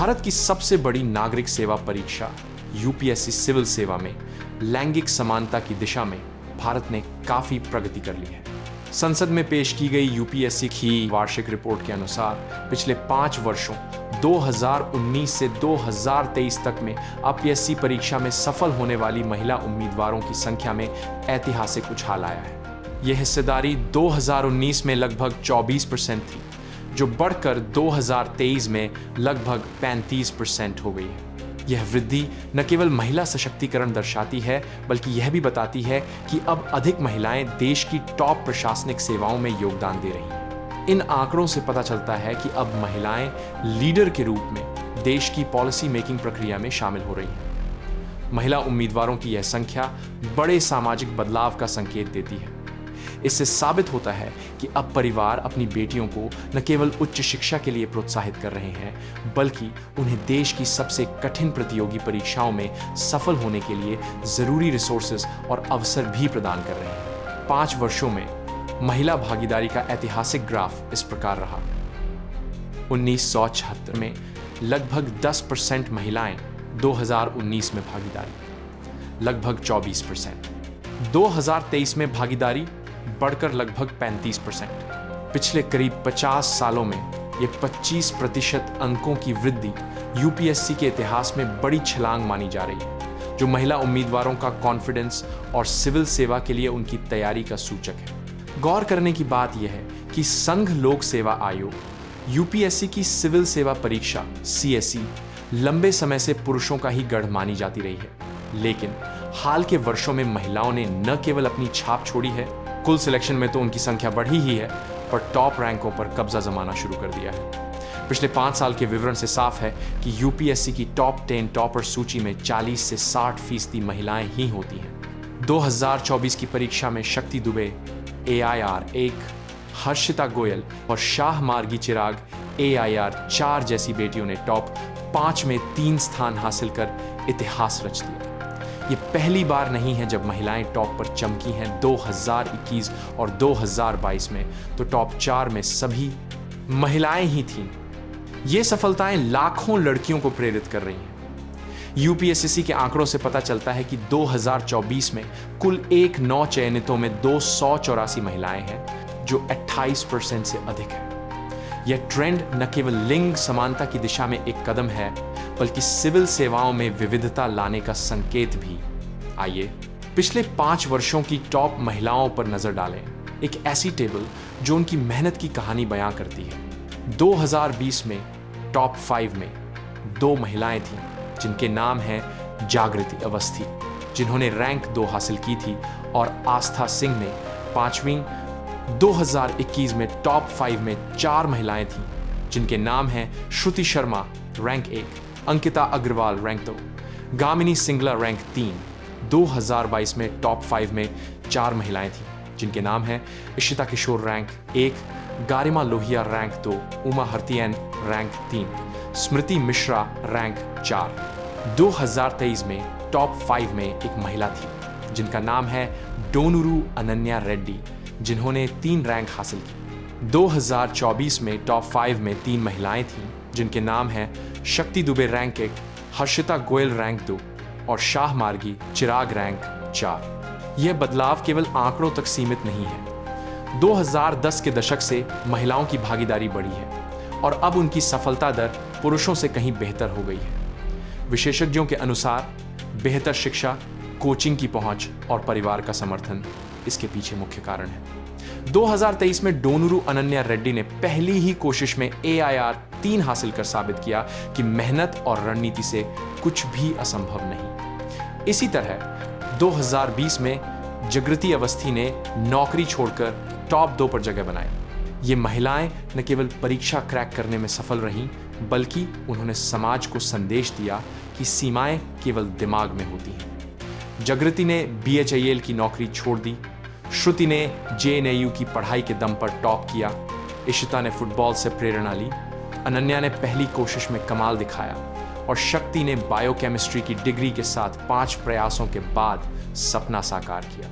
भारत की सबसे बड़ी नागरिक सेवा परीक्षा यूपीएससी सिविल सेवा में लैंगिक समानता की दिशा में भारत ने काफी प्रगति कर ली है। संसद में पेश की गई यूपीएससी की वार्षिक रिपोर्ट के अनुसार पिछले 5 वर्षों 2019 से 2023 तक में अपीएससी परीक्षा में सफल होने वाली महिला उम्मीदवारों की संख्या में ऐतिहासिक उछाल आया है। यह हिस्सेदारी 2019 में लगभग 24% थी, जो बढ़कर 2023 में लगभग 35% हो गई है। यह वृद्धि न केवल महिला सशक्तिकरण दर्शाती है, बल्कि यह भी बताती है कि अब अधिक महिलाएं देश की टॉप प्रशासनिक सेवाओं में योगदान दे रही हैं। इन आंकड़ों से पता चलता है कि अब महिलाएं लीडर के रूप में देश की पॉलिसी मेकिंग प्रक्रिया में शामिल हो रही हैं। महिला उम्मीदवारों की यह संख्या बड़े सामाजिक बदलाव का संकेत देती है। इससे साबित होता है कि अब परिवार अपनी बेटियों को न केवल उच्च शिक्षा के लिए प्रोत्साहित कर रहे हैं, बल्कि उन्हें देश की सबसे कठिन प्रतियोगी परीक्षाओं में सफल होने के लिए जरूरी रिसोर्सेज और अवसर भी प्रदान कर रहे हैं। 5 वर्षों में महिला भागीदारी का ऐतिहासिक ग्राफ इस प्रकार रहा। 1976 में लगभग 10% महिलाएं 2019 में भागीदारी लगभग 24%, 2023 में भागीदारी बढ़कर लगभग 35%। पिछले करीब 50 सालों में यह 25% अंकों की वृद्धि यूपीएससी के इतिहास में बड़ी छलांग मानी जा रही है, जो महिला उम्मीदवारों का कॉन्फिडेंस और सिविल सेवा के लिए उनकी तैयारी का सूचक है। गौर करने की बात यह है कि संघ लोक सेवा आयोग यूपीएससी की सिविल सेवा परीक्षा सीएसई लंबे समय से पुरुषों का ही गढ़ मानी जाती रही है, लेकिन हाल के वर्षों में महिलाओं ने न केवल अपनी छाप छोड़ी है, कुल सिलेक्शन में तो उनकी संख्या बढ़ी ही है, पर टॉप रैंकों पर कब्जा जमाना शुरू कर दिया है। पिछले 5 साल के विवरण से साफ है कि यूपीएससी की टॉप 10 टॉपर सूची में 40 से 60% महिलाएं ही होती हैं। 2024 की परीक्षा में शक्ति दुबे AIR 1, हर्षिता गोयल और शाह मार्गी चिराग AIR 4 जैसी बेटियों ने टॉप 5 में 3 स्थान हासिल कर इतिहास रच दिया। ये पहली बार नहीं है जब महिलाएं टॉप पर चमकी हैं। 2021 और 2022 में तो टॉप 4 में सभी महिलाएं ही थीं। ये सफलताएं लाखों लड़कियों को प्रेरित कर रही हैं। यूपीएससी के आंकड़ों से पता चलता है कि 2024 में कुल 1 चयनितों में 284 महिलाएं हैं, जो 28% से अधिक है। यह ट्रेंड न केवल लिंग समानता की दिशा में एक कदम है, बल्कि सिविल सेवाओं में विविधता लाने का संकेत भी। आइए पिछले 5 वर्षों की टॉप महिलाओं पर नजर डालें, एक ऐसी टेबल जो उनकी मेहनत की कहानी बयां करती है। 2020 में टॉप 5 में 2 महिलाएं थीं, जिनके नाम हैं जागृति अवस्थी, जिन्होंने रैंक 2 हासिल की थी, और आस्था सिंह ने 5वीं। 2021 में टॉप 5 में 4 महिलाएं थीं, जिनके नाम हैं श्रुति Sharma rank 1, Ankita Agarwal rank 2, Gamini Singla rank 3। 2022 में टॉप 5 में 4 महिलाएं थीं, जिनके नाम हैं इशिता किशोर रैंक 1, गारिमा लोहिया रैंक 2, उमा हरतियन रैंक 3, स्मृति मिश्रा रैंक 4। 2023 में टॉप 5 में एक महिला थी, जिनका नाम है डोनुरू अनन्या रेड्डी, जिन्होंने 3 रैंक हासिल की। 2024 में टॉप 5 में 3 महिलाएं थीं, जिनके नाम हैं शक्ति दुबे रैंक 1, हर्षिता गोयल रैंक 2 और शाह मार्गी चिराग रैंक 4। यह बदलाव केवल आंकड़ों तक सीमित नहीं है। 2010 के दशक से महिलाओं की भागीदारी बढ़ी है और अब उनकी सफलता दर पुरुषों से कहीं बेहतर हो गई है। विशेषज्ञों के अनुसार बेहतर शिक्षा, कोचिंग की पहुंच और परिवार का समर्थन इसके पीछे मुख्य कारण है। 2023 में डोनुरू अनन्या रेड्डी ने पहली ही कोशिश में AIR 3 हासिल कर साबित किया कि मेहनत और रणनीति से कुछ भी असंभव नहीं। इसी तरह 2020 में जागृति अवस्थी ने नौकरी छोड़कर टॉप 2 पर जगह बनाई। ये महिलाएं न केवल परीक्षा क्रैक करने में सफल रहीं, बल्कि उन्होंने समाज को संदेश दिया कि सीमाएं केवल दिमाग में होती हैं। जागृति ने BHIL की नौकरी छोड़ दी, श्रुति ने JNAU की पढ़ाई के दम पर टॉप किया, इशिता ने फुटबॉल से प्रेरणा ली, अनन्या ने पहली कोशिश में कमाल दिखाया और शक्ति ने बायोकेमिस्ट्री की डिग्री के साथ 5 प्रयासों के बाद सपना साकार किया।